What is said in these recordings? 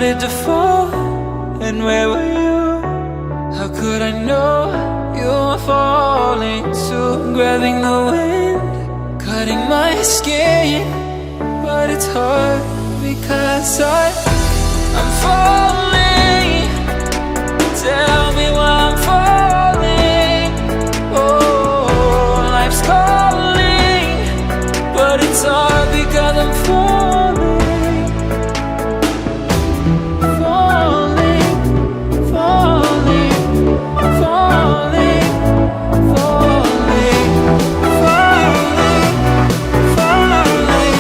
started to fall, and where were you? How could I know you were falling too? Grabbing the wind, cutting my skin, but it's hard because I'm falling. Tell me why I'm falling. Oh, life's calling, but it's hard because I'm falling. Falling, falling, falling, falling, falling, falling, falling,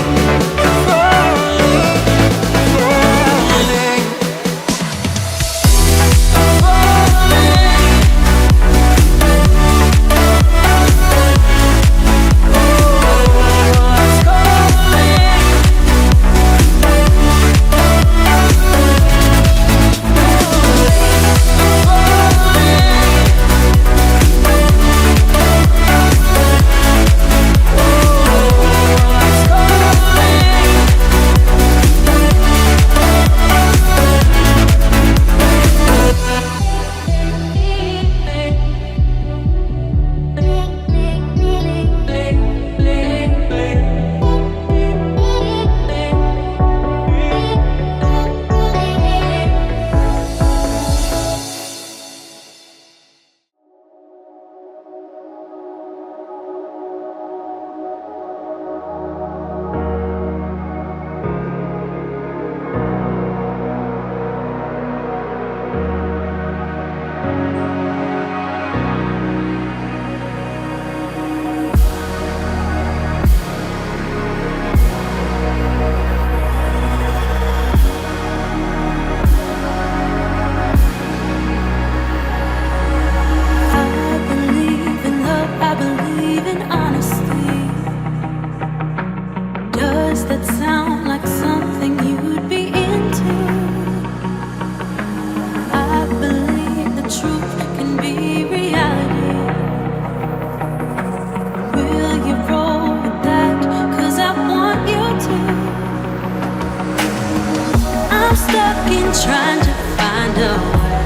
trying to find a way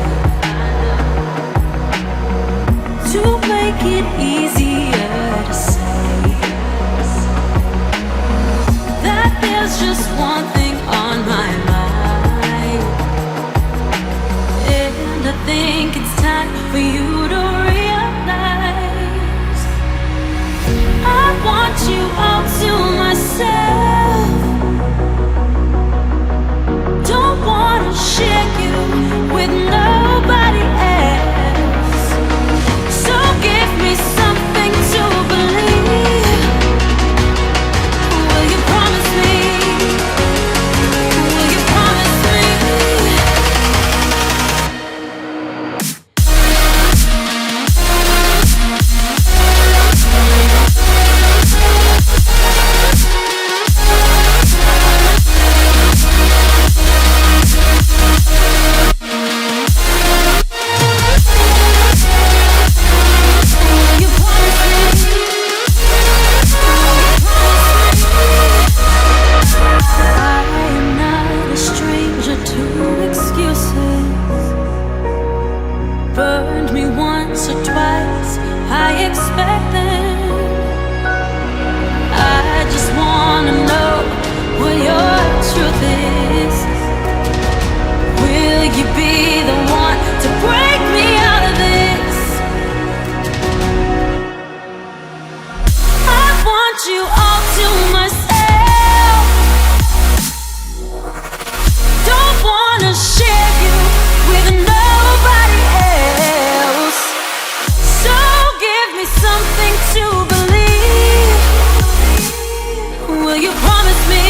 to make it easier to say that there's just one thing on my mind, and I think it's time for you to realize I want you all to myself. Don't wanna share you with nobody else. So give me something to believe. Will you promise me? Will you promise me? Burned me once or twice, I expect them. I just wanna know what your truth is. Will you be the one to break me out of this? I want you all to myself. Don't wanna share you with nobody else. So give me something to believe. Will you promise me?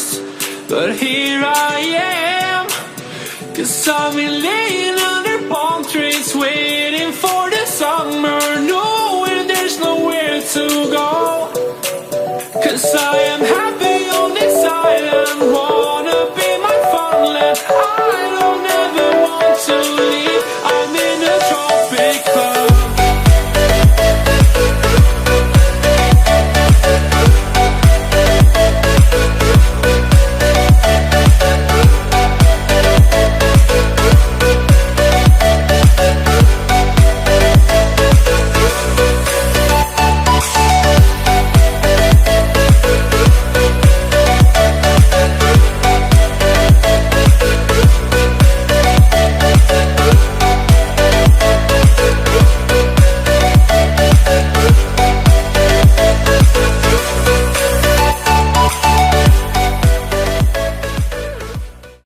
first, but here I am. 'Cause I've been laying under palm trees, waiting for the summer, knowing there's nowhere to go. 'Cause I am happy